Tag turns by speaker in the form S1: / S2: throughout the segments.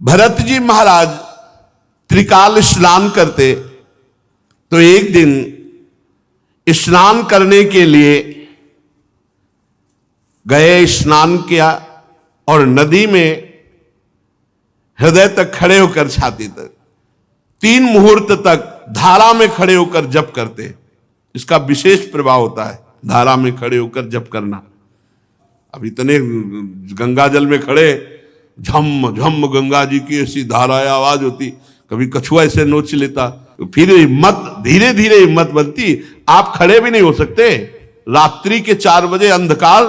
S1: भरत जी महाराज त्रिकाल स्नान करते तो एक दिन स्नान करने के लिए गए, स्नान किया और नदी में हृदय तक खड़े होकर, छाती तक 3 मुहूर्त तक धारा में खड़े होकर जप करते। इसका विशेष प्रभाव होता है धारा में खड़े होकर जप करना। अब इतने गंगा जल में खड़े, झम झम गंगा जी की ऐसी धाराएं आवाज होती, कभी कछुआ ऐसे नोच लेता, फिर हिम्मत, धीरे धीरे हिम्मत बनती। आप खड़े भी नहीं हो सकते, रात्रि के 4 बजे अंधकार,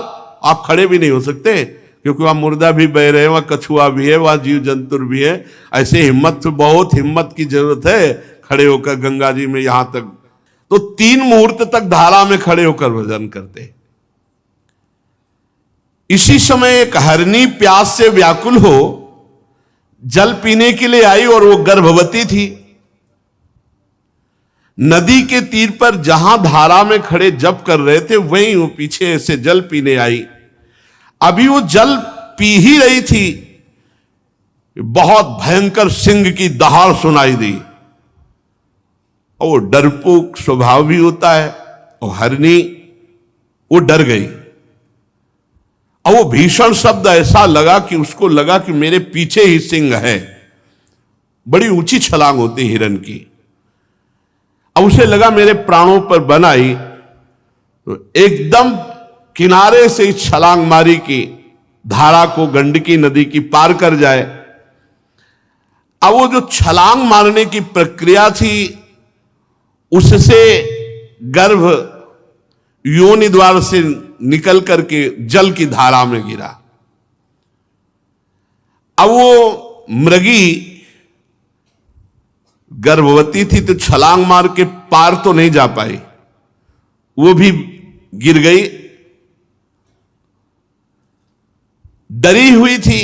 S1: आप खड़े भी नहीं हो सकते, क्योंकि वहां मुर्दा भी बह रहे हैं, वहां कछुआ भी है, वहां जीव जंतु भी है। ऐसे हिम्मत, बहुत हिम्मत की जरूरत है खड़े होकर गंगा जी में। यहां तक तो 3 मुहूर्त तक धारा में खड़े होकर भजन करते। इसी समय एक हरनी प्यास से व्याकुल हो जल पीने के लिए आई, और वो गर्भवती थी। नदी के तीर पर जहां धारा में खड़े जप कर रहे थे, वहीं वो पीछे से जल पीने आई। अभी वो जल पी ही रही थी, बहुत भयंकर सिंह की दहाड़ सुनाई दी। और वो डरपोक स्वभाव भी होता है, और हरनी वो डर गई। और वो भीषण शब्द ऐसा लगा कि उसको लगा कि मेरे पीछे ही सिंह है। बड़ी ऊंची छलांग होती हिरन की। अब उसे लगा मेरे प्राणों पर बन आई, तो एकदम किनारे से ही छलांग मारी कि धारा को, गंडकी नदी की पार कर जाए। अब वो जो छलांग मारने की प्रक्रिया थी, उससे गर्भ योनि द्वार से निकल करके जल की धारा में गिरा। अब वो मृगी गर्भवती थी, तो छलांग मार के पार तो नहीं जा पाई, वो भी गिर गई, डरी हुई थी,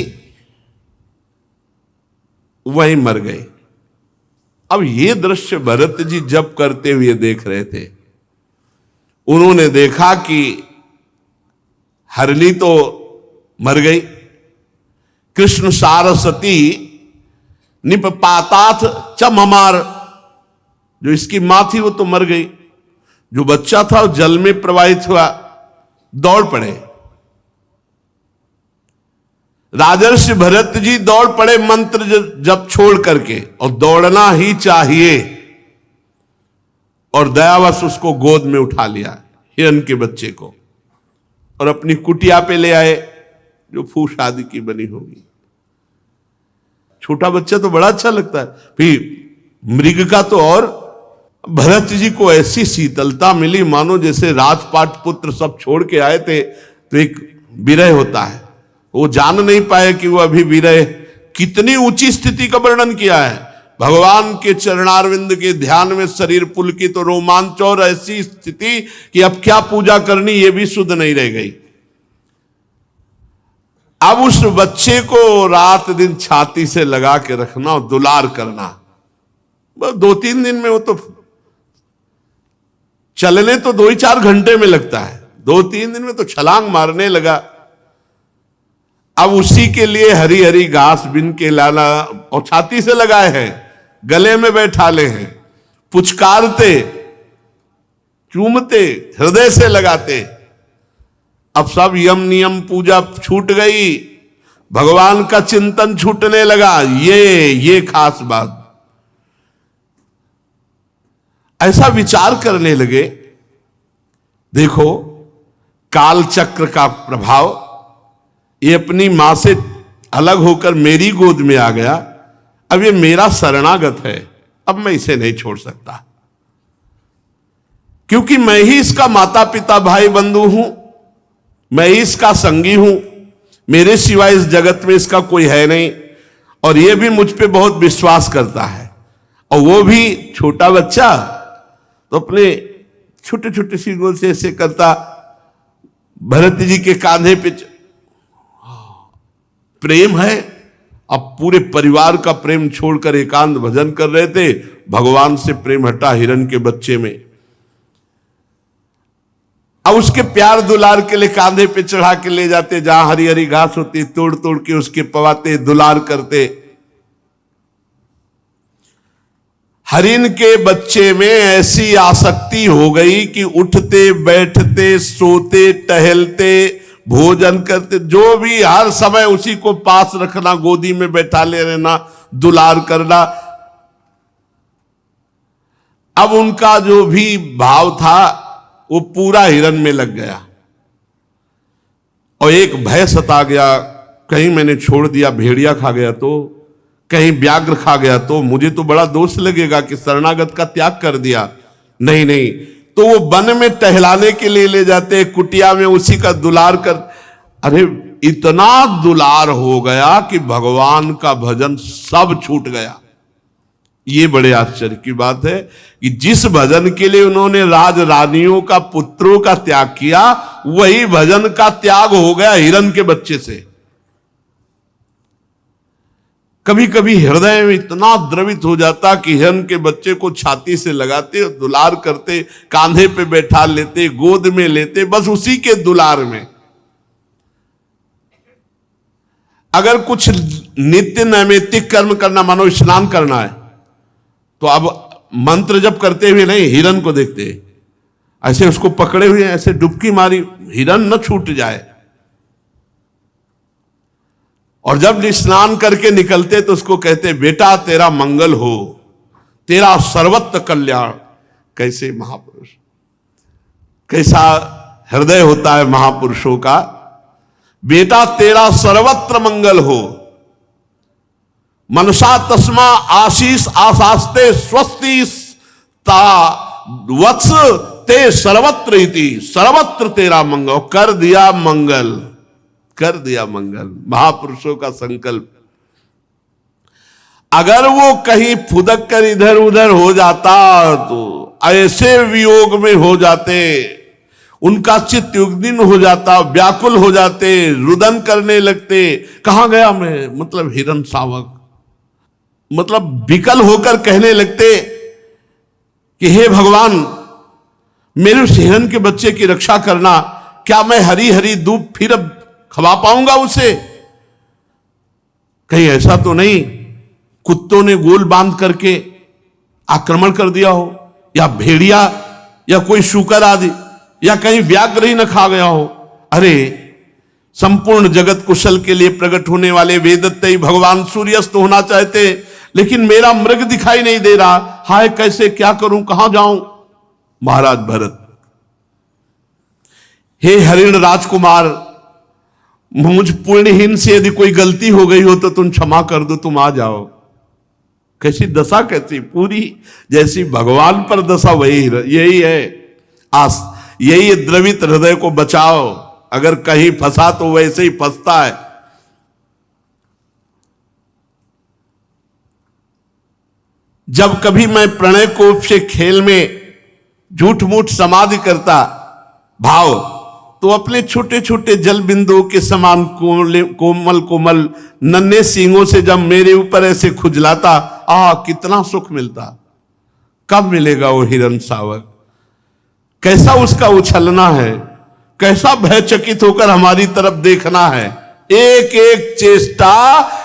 S1: वहीं मर गई। अब ये दृश्य भरत जी जप करते हुए देख रहे थे। उन्होंने देखा कि हरनी तो मर गई, कृष्ण सारस्वती निपपातात च ममार, जो इसकी मां थी वो तो मर गई, जो बच्चा था वो जल में प्रवाहित हुआ, दौड़ पड़े। राजर्षि भरत जी दौड़ पड़े मंत्र जप छोड़ करके, और दौड़ना ही चाहिए, और दयावश उसको गोद में उठा लिया, हिरन के बच्चे को, और अपनी कुटिया पे ले आए, जो फूस आदि की बनी होगी। छोटा बच्चा तो बड़ा अच्छा लगता है, फिर मृग का तो और। भरत जी को ऐसी शीतलता मिली, मानो जैसे राजपाट पुत्र सब छोड़ के आए थे, तो एक विरह होता है, वो जान नहीं पाए कि वो अभी विरह। कितनी ऊंची स्थिति का वर्णन किया है, भगवान के चरणारविंद के ध्यान में शरीर पुलकित और रोमांच, और ऐसी स्थिति कि अब क्या पूजा करनी ये भी सुध नहीं रह गई। अब उस बच्चे को रात दिन छाती से लगा के रखना और दुलार करना, बस 2-3 दिन में वो तो चलने तो 2-4 घंटे में लगता है, 2-3 दिन में तो छलांग मारने लगा। अब उसी के लिए हरी हरी घास बिन के लाना, और छाती से लगाए हैं, गले में बैठा ले हैं, पुचकारते, चूमते, हृदय से लगाते। अब सब यम नियम पूजा छूट गई, भगवान का चिंतन छूटने लगा। ये खास बात। ऐसा विचार करने लगे, देखो काल चक्र का प्रभाव, ये अपनी मां से अलग होकर मेरी गोद में आ गया, अब ये मेरा शरणागत है, अब मैं इसे नहीं छोड़ सकता, क्योंकि मैं ही इसका माता पिता भाई बंधु हूं, मैं ही इसका संगी हूं, मेरे सिवाय इस जगत में इसका कोई है नहीं, और ये भी मुझ पे बहुत विश्वास करता है। और वो भी छोटा बच्चा, तो अपने छोटे छोटे सी गोल से ऐसे करता, भरत जी के कांधे पे प्रेम है। अब पूरे परिवार का प्रेम छोड़कर एकांत भजन कर रहे थे, भगवान से प्रेम हटा हिरन के बच्चे में। अब उसके प्यार दुलार के लिए कांधे पे चढ़ा के ले जाते, जहां हरी हरी घास होती तोड़ तोड़ के उसके पवाते, दुलार करते। हरिण के बच्चे में ऐसी आसक्ति हो गई कि उठते बैठते सोते टहलते भोजन करते जो भी हर समय उसी को पास रखना, गोदी में बैठा ले रहना, दुलार करना। अब उनका जो भी भाव था वो पूरा हिरन में लग गया और एक भय सता गया, कहीं मैंने छोड़ दिया भेड़िया खा गया तो, कहीं व्याघ्र खा गया तो मुझे तो बड़ा दोष लगेगा कि शरणागत का त्याग कर दिया। नहीं नहीं, तो वो वन में टहलाने के लिए ले जाते, कुटिया में उसी का दुलार कर। अरे इतना दुलार हो गया कि भगवान का भजन सब छूट गया। ये बड़े आश्चर्य की बात है कि जिस भजन के लिए उन्होंने राज रानियों का पुत्रों का त्याग किया, वही भजन का त्याग हो गया हिरन के बच्चे से। कभी कभी हृदय में इतना द्रवित हो जाता कि हिरन के बच्चे को छाती से लगाते, दुलार करते, कांधे पे बैठा लेते, गोद में लेते, बस उसी के दुलार में। अगर कुछ नित्य नैमित्तिक कर्म करना, मानो स्नान करना है, तो अब मंत्र जप करते हुए नहीं, हिरन को देखते, ऐसे उसको पकड़े हुए ऐसे डुबकी मारी, हिरन न छूट जाए। और जब स्नान करके निकलते तो उसको कहते, बेटा तेरा मंगल हो, तेरा सर्वत्र कल्याण। कैसे महापुरुष, कैसा हृदय होता है महापुरुषों का। बेटा तेरा सर्वत्र मंगल हो, मनसा तस्मा आशीष आशास्ते स्वस्ति ता वत्स ते सर्वत्र इति, सर्वत्र तेरा मंगल। कर दिया मंगल, कर दिया मंगल, महापुरुषों का संकल्प। अगर वो कहीं फुदक कर इधर उधर हो जाता तो ऐसे वियोग में हो जाते, उनका चित्त युग्निन हो जाता, व्याकुल हो जाते, रुदन करने लगते। कहां गया मैं, मतलब हिरन शावक, मतलब विकल होकर कहने लगते कि हे भगवान, मेरे उस हिरन के बच्चे की रक्षा करना। क्या मैं हरी हरी दूब फिर अब खवा पाऊंगा उसे? कहीं ऐसा तो नहीं कुत्तों ने गोल बांध करके आक्रमण कर दिया हो, या भेड़िया या कोई शूकर आदि, या कहीं व्याघ्र ही न खा गया हो। अरे संपूर्ण जगत कुशल के लिए प्रकट होने वाले वेदत्तई भगवान सूर्यास्त होना चाहते, लेकिन मेरा मृग दिखाई नहीं दे रहा। हाय कैसे, क्या करूं, कहां जाऊं? महाराज भरत, हे हरिण राजकुमार, मुझ पुण्यहीन से यदि कोई गलती हो गई हो तो तुम क्षमा कर दो, तुम आ जाओ। कैसी दशा, कैसी पूरी जैसी भगवान पर दशा वही यही है। यही द्रवित हृदय को बचाओ, अगर कहीं फंसा तो वैसे ही फंसता है। जब कभी मैं प्रणय कोप से खेल में झूठ मूठ समाधि करता भाव, तो अपने छोटे छोटे जल बिंदुओं के समान कोमल कोमल नन्हे सींगों से जब मेरे ऊपर ऐसे खुजलाता, कितना सुख मिलता। कब मिलेगा वो हिरन शावक? कैसा उसका उछलना है, कैसा भयचकित होकर हमारी तरफ देखना है। एक एक चेष्टा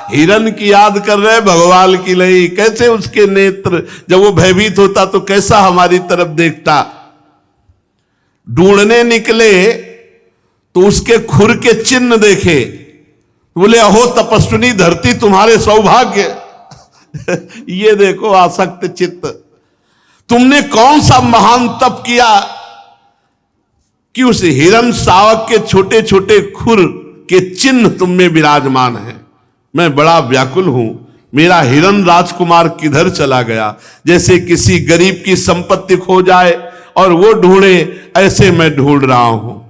S1: हिरन की याद कर रहे, भगवान की नहीं। कैसे उसके नेत्र जब वो भयभीत होता तो कैसा हमारी तरफ देखता। ढूंढने निकले तो उसके खुर के चिन्ह देखे, बोले अहो तपस्विनी धरती तुम्हारे सौभाग्य। ये देखो आसक्त चित्त, तुमने कौन सा महान तप किया कि उस हिरन शावक के छोटे छोटे खुर के चिन्ह तुम में विराजमान है। मैं बड़ा व्याकुल हूं, मेरा हिरन राजकुमार किधर चला गया। जैसे किसी गरीब की संपत्ति खो जाए और वो ढूंढे, ऐसे मैं ढूंढ रहा हूं।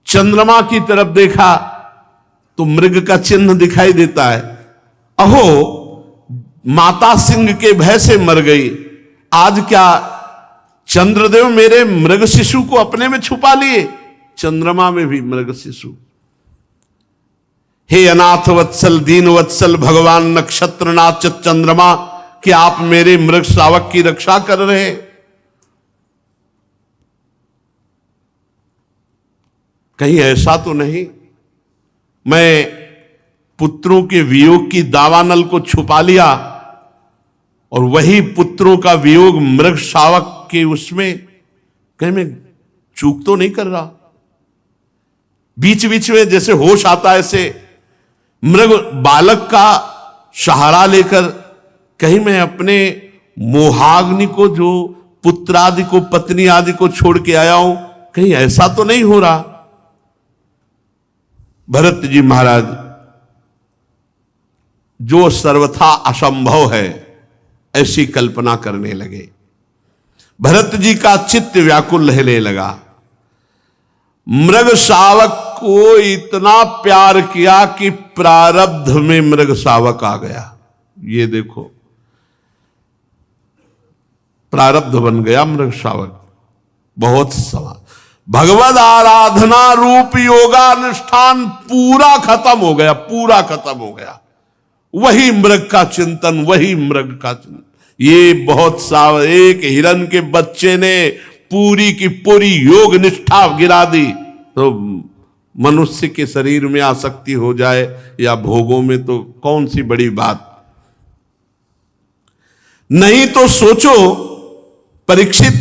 S1: चंद्रमा की तरफ देखा तो मृग का चिन्ह दिखाई देता है। अहो माता सिंह के भय से मर गई, आज क्या चंद्रदेव मेरे मृग शिशु को अपने में छुपा लिए। चंद्रमा में भी मृग शिशु। हे अनाथ वत्सल दीन वत्सल भगवान नक्षत्रनाथ चंद्रमा, कि आप मेरे मृग श्रावक की रक्षा कर रहे हैं। कहीं ऐसा तो नहीं मैं पुत्रों के वियोग की दावानल को छुपा लिया और वही पुत्रों का वियोग मृग शावक के उसमें कहीं मैं चूक तो नहीं कर रहा। बीच बीच में जैसे होश आता है, ऐसे मृग बालक का सहारा लेकर कहीं मैं अपने मोहाग्नि को, जो पुत्र आदि को, पत्नी आदि को छोड़ के आया हूं, कहीं ऐसा तो नहीं हो रहा। भरत जी महाराज, जो सर्वथा असंभव है ऐसी कल्पना करने लगे। भरत जी का चित्त व्याकुल रहने लगा। मृग शावक को इतना प्यार किया कि प्रारब्ध में मृग शावक आ गया। ये देखो, प्रारब्ध बन गया मृग शावक। बहुत सवाल, भगवद आराधना रूप योगानुष्ठान पूरा खत्म हो गया, पूरा खत्म हो गया। वही मृग का चिंतन, वही मृग का चिंतन। ये बहुत सा, एक हिरण के बच्चे ने पूरी की पूरी योग निष्ठा गिरा दी, तो मनुष्य के शरीर में आसक्ति हो जाए या भोगों में तो कौन सी बड़ी बात। नहीं तो सोचो परीक्षित,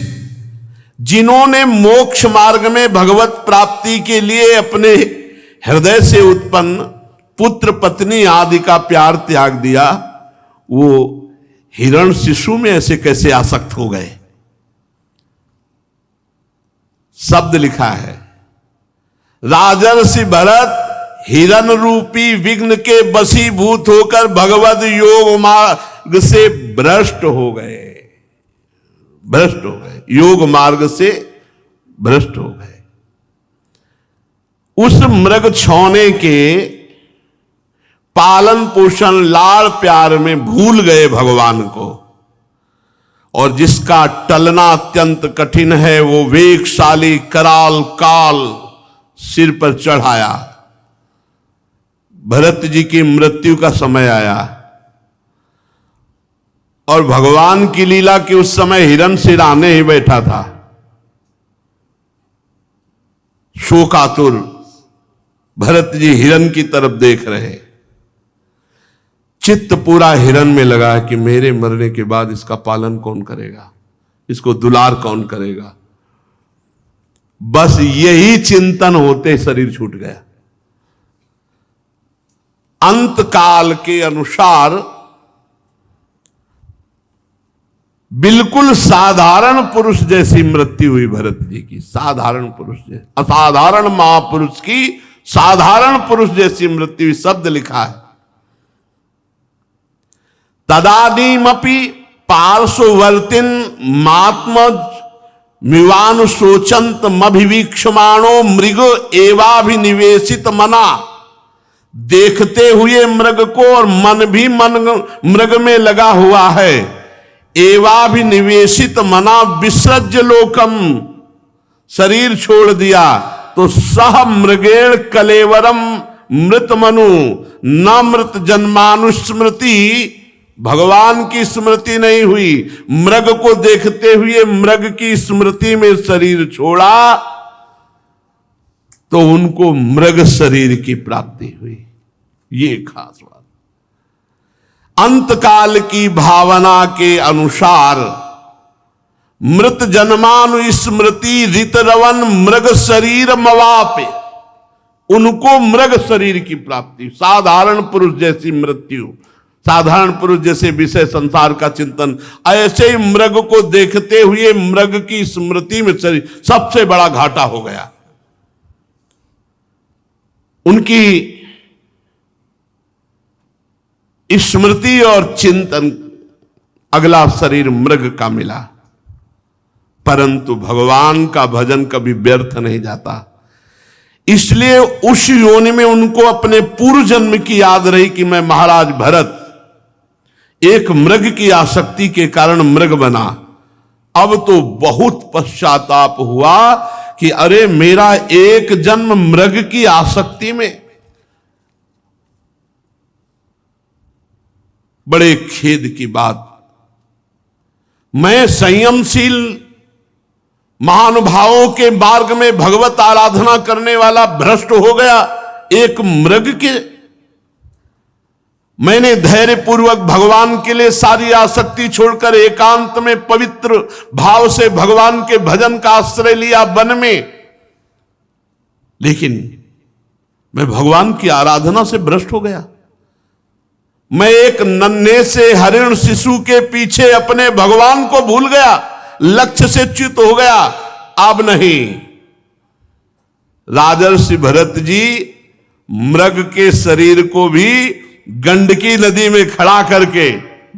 S1: जिन्होंने मोक्ष मार्ग में भगवत प्राप्ति के लिए अपने हृदय से उत्पन्न पुत्र पत्नी आदि का प्यार त्याग दिया, वो हिरण शिशु में ऐसे कैसे आसक्त हो गए। शब्द लिखा है, राजर्षि भरत हिरण रूपी विघ्न के वशीभूत होकर भगवद योग मार्ग से भ्रष्ट हो गए। भ्रष्ट हो गए, योग मार्ग से भ्रष्ट हो गए। उस मृग छौने के पालन पोषण लाड़ प्यार में भूल गए भगवान को, और जिसका टलना अत्यंत कठिन है वो वेगशाली कराल काल सिर पर चढ़ाया। भरत जी की मृत्यु का समय आया और भगवान की लीला के उस समय हिरण सिराने ही बैठा था, शोकातुर। भरत जी हिरण की तरफ देख रहे, चित्त पूरा हिरण में लगा है कि मेरे मरने के बाद इसका पालन कौन करेगा, इसको दुलार कौन करेगा। बस यही चिंतन होते शरीर छूट गया। अंत काल के अनुसार बिल्कुल साधारण पुरुष जैसी मृत्यु हुई भरत जी की। साधारण पुरुष जैसी, असाधारण महापुरुष की साधारण पुरुष जैसी मृत्यु। शब्द लिखा है, तदानीमपि पार्श्ववर्तिन महात्मज मिवानुशोचंत मभिवीक्षमाणो मृग एवाभिनिवेशित मना। देखते हुए मृग को, और मन भी मृग में लगा हुआ है। एवाभिनिवेशित मना विसृज्य लोकम, शरीर छोड़ दिया तो सह मृगेण कलेवरम मृत मनु न मृत जन्मानुस्मृति। भगवान की स्मृति नहीं हुई, मृग को देखते हुए मृग की स्मृति में शरीर छोड़ा तो उनको मृग शरीर की प्राप्ति हुई। ये खास बात। अंतकाल की भावना के अनुसार मृत जन्मानु स्मृति ऋतरवन मृग शरीर मवापे, उनको मृग शरीर की प्राप्ति। साधारण पुरुष जैसी मृत्यु, साधारण पुरुष जैसे विषय संसार का चिंतन, ऐसे ही मृग को देखते हुए मृग की स्मृति में शरीर, सबसे बड़ा घाटा हो गया। उनकी स्मृति और चिंतन, अगला शरीर मृग का मिला। परंतु भगवान का भजन कभी व्यर्थ नहीं जाता, इसलिए उस योनि में उनको अपने पूर्व जन्म की याद रही कि मैं महाराज भरत एक मृग की आसक्ति के कारण मृग बना। अब तो बहुत पश्चाताप हुआ कि अरे मेरा एक जन्म मृग की आसक्ति में। बड़े खेद की बात, मैं संयमशील महानुभावों के मार्ग में भगवत आराधना करने वाला भ्रष्ट हो गया एक मृग के मैंने धैर्य पूर्वक भगवान के लिए सारी आसक्ति छोड़कर एकांत में पवित्र भाव से भगवान के भजन का आश्रय लिया वन में। लेकिन मैं भगवान की आराधना से भ्रष्ट हो गया। मैं एक नन्हे से हरिण शिशु के पीछे अपने भगवान को भूल गया, लक्ष्य से च्युत हो गया। अब नहीं। राजर्षि भरत जी मृग के शरीर को भी गंडकी नदी में खड़ा करके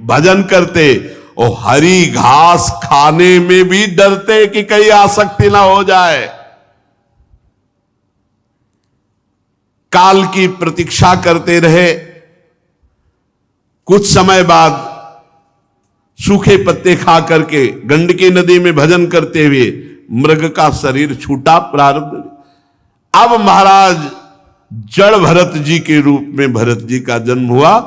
S1: भजन करते और हरी घास खाने में भी डरते कि कहीं आसक्ति ना हो जाए। काल की प्रतीक्षा करते रहे। कुछ समय बाद सूखे पत्ते खा करके गंडकी नदी में भजन करते हुए मृग का शरीर छूटा प्रारब्ध। अब महाराज जड़ भरत जी के रूप में भरत जी का जन्म हुआ